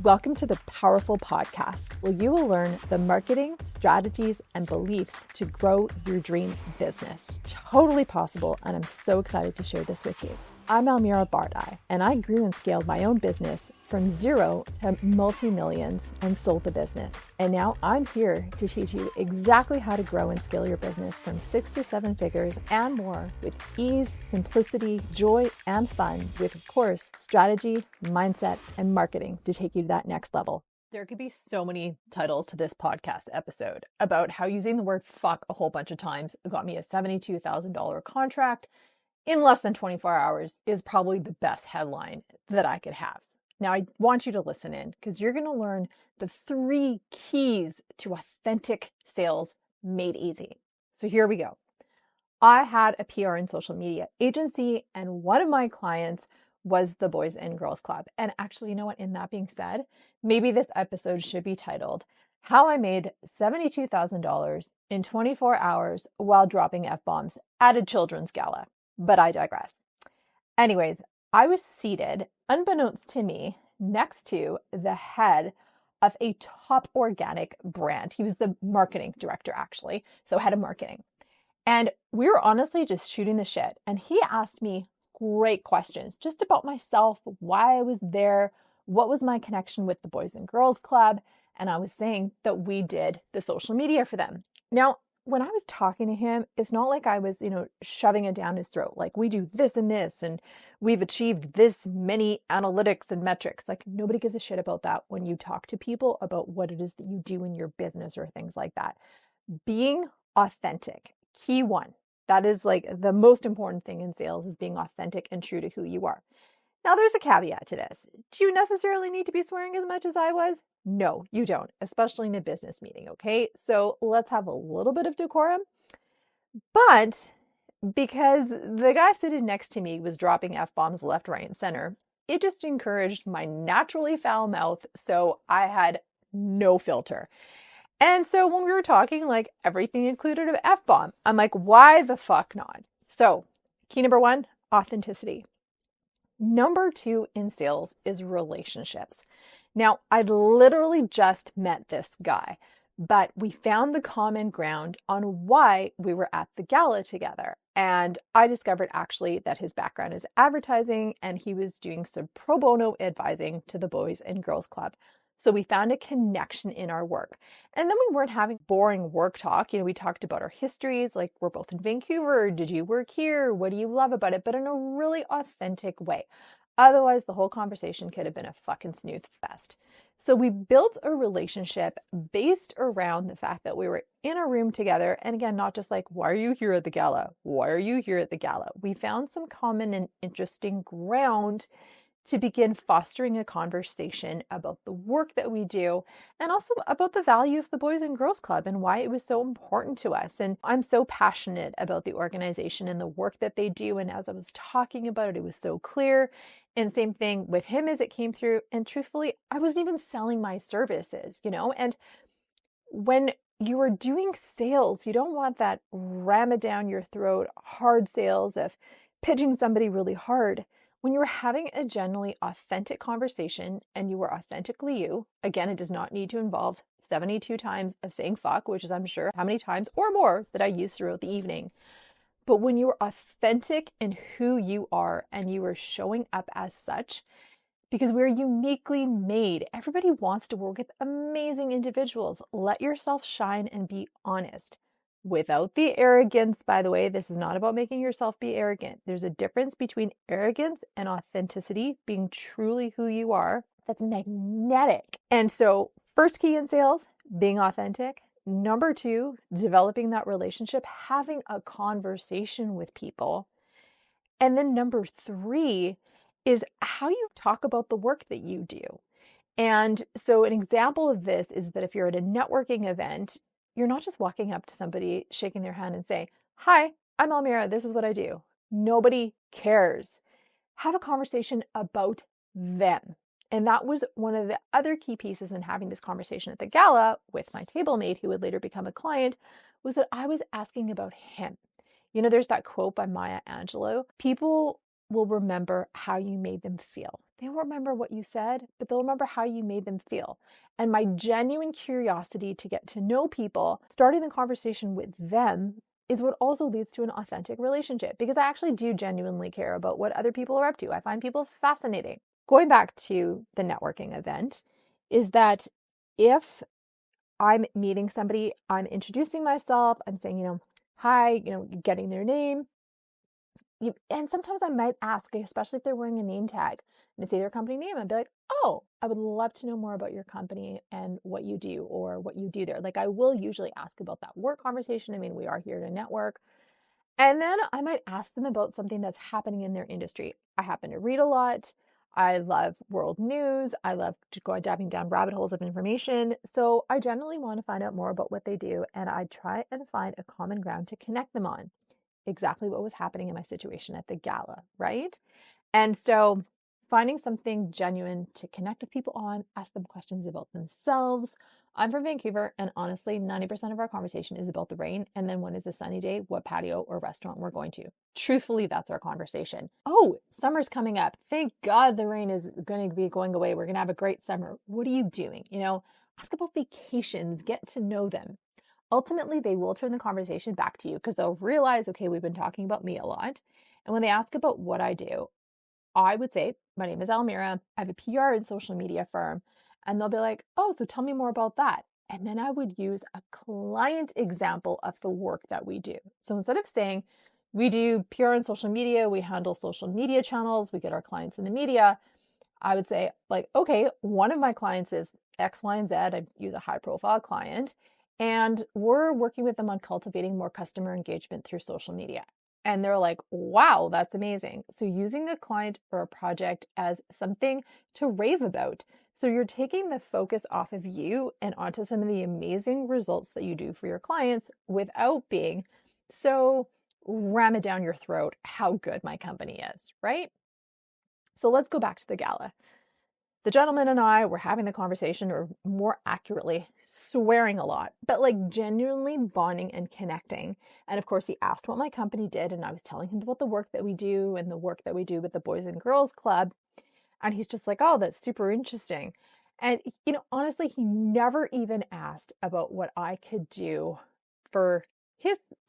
Welcome to the Powerful Podcast, where you will learn the marketing, strategies, and beliefs to grow your dream business. Totally possible, and I'm so excited to share this with you. I'm Almira Bardai, and I grew and scaled my own business from zero to multi-millions and sold the business. And now I'm here to teach you exactly how to grow and scale your business from 6 to 7 figures and more with ease, simplicity, joy, and fun with, of course, strategy, mindset, and marketing to take you to that next level. There could be so many titles to this podcast episode about how using the word fuck a whole bunch of times got me a $72,000 contract in less than 24 hours is probably the best headline that I could have. Now, I want you to listen in because you're going to learn the 3 keys to authentic sales made easy. So here we go. I had a PR and social media agency, and one of my clients was the Boys and Girls Club. And actually, you know what? In that being said, maybe this episode should be titled, How I Made $72,000 in 24 Hours While Dropping F-Bombs at a Children's Gala. But I digress. Anyways, I was seated, unbeknownst to me, next to the head of a top organic brand. He was the marketing director, actually, so head of marketing. And we were honestly just shooting the shit. And he asked me great questions just about myself, why I was there, what was my connection with the Boys and Girls Club. And I was saying that we did the social media for them. Now, when I was talking to him, it's not like I was, shoving it down his throat. Like, we do this and this, and we've achieved this many analytics and metrics. Like, nobody gives a shit about that when you talk to people about what it is that you do in your business or things like that. Being authentic, key one. That is like the most important thing in sales, is being authentic and true to who you are. Now, there's a caveat to this. Do you necessarily need to be swearing as much as I was? No, you don't, especially in a business meeting, okay? So let's have a little bit of decorum. But because the guy sitting next to me was dropping F-bombs left, right, and center, it just encouraged my naturally foul mouth, so I had no filter. And so when we were talking, like, everything included an F-bomb. I'm like, why the fuck not? So key number 1, authenticity. Number 2 in sales is relationships. Now, I literally just met this guy, but we found the common ground on why we were at the gala together. And I discovered actually that his background is advertising, and he was doing some pro bono advising to the Boys and Girls Club. So we found a connection in our work. And then we weren't having boring work talk. We talked about our histories, like, we're both in Vancouver. Did you work here? What do you love about it? But in a really authentic way. Otherwise, the whole conversation could have been a fucking snooze fest. So we built a relationship based around the fact that we were in a room together. And again, not just like, why are you here at the gala? Why are you here at the gala? We found some common and interesting ground to begin fostering a conversation about the work that we do, and also about the value of the Boys and Girls Club and why it was so important to us. And I'm so passionate about the organization and the work that they do. And as I was talking about it, it was so clear. And same thing with him as it came through. And truthfully, I wasn't even selling my services, and when you are doing sales, you don't want that ram it down your throat, hard sales of pitching somebody really hard. When you're having a genuinely authentic conversation and you are authentically you, again, it does not need to involve 72 times of saying fuck, which is, I'm sure, how many times or more that I use throughout the evening. But when you're authentic in who you are and you are showing up as such, because we're uniquely made, everybody wants to work with amazing individuals. Let yourself shine and be honest. Without the arrogance, by the way. This is not about making yourself be arrogant. There's a difference between arrogance and authenticity, being truly who you are. That's magnetic. And so, first key in sales, being authentic. Number 2, developing that relationship, having a conversation with people. And then number 3 is how you talk about the work that you do. And so an example of this is that if you're at a networking event, you're not just walking up to somebody, shaking their hand and saying, hi, I'm Almira, this is what I do. Nobody cares. Have a conversation about them. And that was one of the other key pieces in having this conversation at the gala with my table mate, who would later become a client, was that I was asking about him. There's that quote by Maya Angelou, people will remember how you made them feel. they won't remember what you said, but they'll remember how you made them feel. And my genuine curiosity to get to know people, starting the conversation with them, is what also leads to an authentic relationship, because I actually do genuinely care about what other people are up to. I find people fascinating. Going back to the networking event, is that if I'm meeting somebody, I'm introducing myself, I'm saying, hi, getting their name. And sometimes I might ask, especially if they're wearing a name tag, and say their company name, I'd be like, oh, I would love to know more about your company and what you do or what you do there. Like, I will usually ask about that work conversation. I mean, we are here to network. And then I might ask them about something that's happening in their industry. I happen to read a lot. I love world news. I love to go diving down rabbit holes of information. So I generally want to find out more about what they do, and I try and find a common ground to connect them on. Exactly what was happening in my situation at the gala, right? And so finding something genuine to connect with people on, ask them questions about themselves. I'm from Vancouver, and honestly, 90% of our conversation is about the rain. And then when is a sunny day, what patio or restaurant we're going to. Truthfully, that's our conversation. Oh, summer's coming up. Thank God the rain is going to be going away. We're going to have a great summer. What are you doing? Ask about vacations, get to know them. Ultimately, they will turn the conversation back to you because they'll realize, okay, we've been talking about me a lot. And when they ask about what I do, I would say, my name is Almira. I have a PR and social media firm. And they'll be like, oh, so tell me more about that. And then I would use a client example of the work that we do. So instead of saying, we do PR and social media, we handle social media channels, we get our clients in the media, I would say, like, okay, one of my clients is X, Y, and Z. I use a high profile client, and we're working with them on cultivating more customer engagement through social media. And they're like, wow, that's amazing. So using a client or a project as something to rave about. So you're taking the focus off of you and onto some of the amazing results that you do for your clients without being so ram it down your throat how good my company is, right? So let's go back to the gala. The gentleman and I were having the conversation, or more accurately, swearing a lot, but like genuinely bonding and connecting. And of course, he asked what my company did, and I was telling him about the work that we do and the work that we do with the Boys and Girls Club. And he's just like, oh, that's super interesting. And, honestly, he never even asked about what I could do for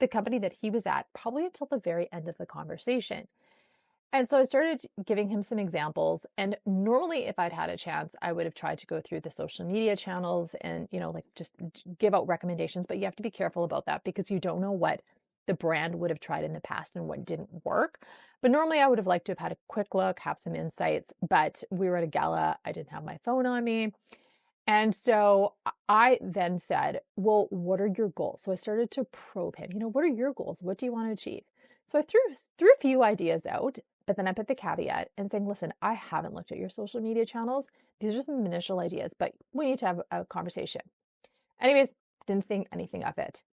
the company that he was at, probably until the very end of the conversation. And so I started giving him some examples. And normally, if I'd had a chance, I would have tried to go through the social media channels and, like just give out recommendations. But you have to be careful about that because you don't know what the brand would have tried in the past and what didn't work. But normally, I would have liked to have had a quick look, have some insights. But we were at a gala. I didn't have my phone on me. And so I then said, well, what are your goals? So I started to probe him. What are your goals? What do you want to achieve? So I threw a few ideas out, but then I put the caveat and saying, listen, I haven't looked at your social media channels. These are some initial ideas, but we need to have a conversation. Anyways, didn't think anything of it.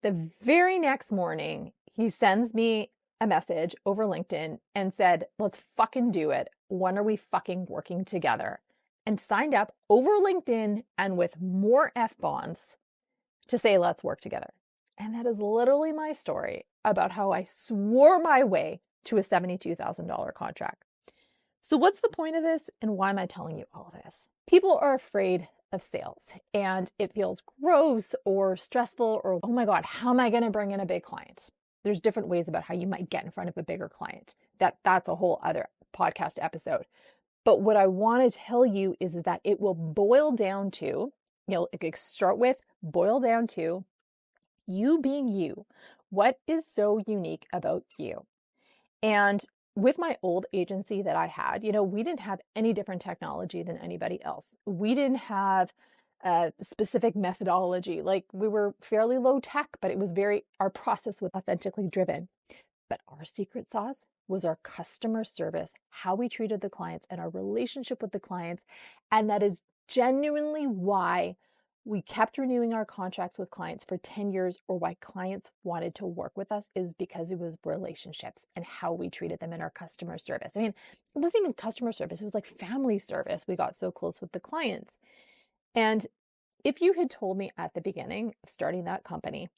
The very next morning, he sends me a message over LinkedIn and said, let's fucking do it. When are we fucking working together? And signed up over LinkedIn and with more F-bombs to say, let's work together. And that is literally my story about how I swore my way to a $72,000 contract. So what's the point of this, and why am I telling you all this? People are afraid of sales, and it feels gross or stressful or, oh my God, how am I going to bring in a big client? There's different ways about how you might get in front of a bigger client. That's a whole other podcast episode. But what I want to tell you is that it will boil down to, boil down to you being you. What is so unique about you? And with my old agency that I had, we didn't have any different technology than anybody else. We didn't have a specific methodology. Like, we were fairly low tech, but our process was authentically driven. But our secret sauce was our customer service, how we treated the clients and our relationship with the clients. And that is genuinely why we kept renewing our contracts with clients for 10 years, or why clients wanted to work with us, is because it was relationships and how we treated them in our customer service. I mean, it wasn't even customer service. It was like family service. We got so close with the clients. And if you had told me at the beginning of starting that company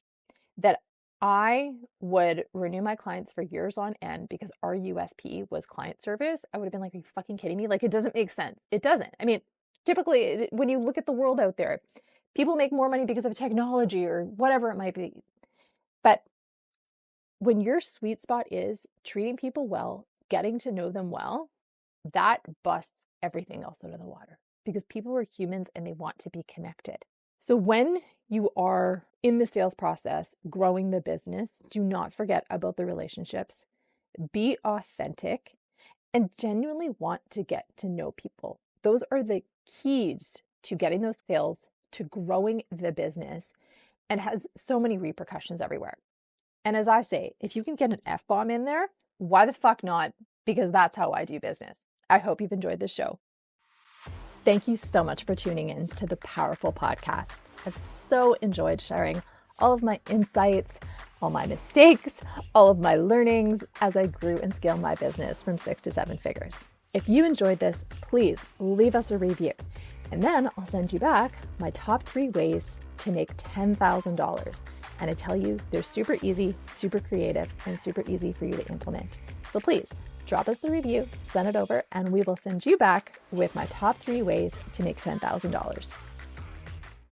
that I would renew my clients for years on end because our USP was client service. I would have been like, are you fucking kidding me? Like, it doesn't make sense. It doesn't. I mean, typically, when you look at the world out there, people make more money because of technology or whatever it might be. But when your sweet spot is treating people well, getting to know them well, that busts everything else out of the water because people are humans and they want to be connected. So when you are in the sales process, growing the business, do not forget about the relationships. Be authentic and genuinely want to get to know people. Those are the keys to getting those sales, to growing the business, and has so many repercussions everywhere. And as I say, if you can get an F-bomb in there, why the fuck not? Because that's how I do business. I hope you've enjoyed this show. Thank you so much for tuning in to the Powerful Podcast. I've so enjoyed sharing all of my insights, all my mistakes, all of my learnings as I grew and scaled my business from 6 to 7 figures. If you enjoyed this, please leave us a review. And then I'll send you back my top 3 ways to make $10,000. And I tell you, they're super easy, super creative, and super easy for you to implement. So please drop us the review, send it over, and we will send you back with my top 3 ways to make $10,000.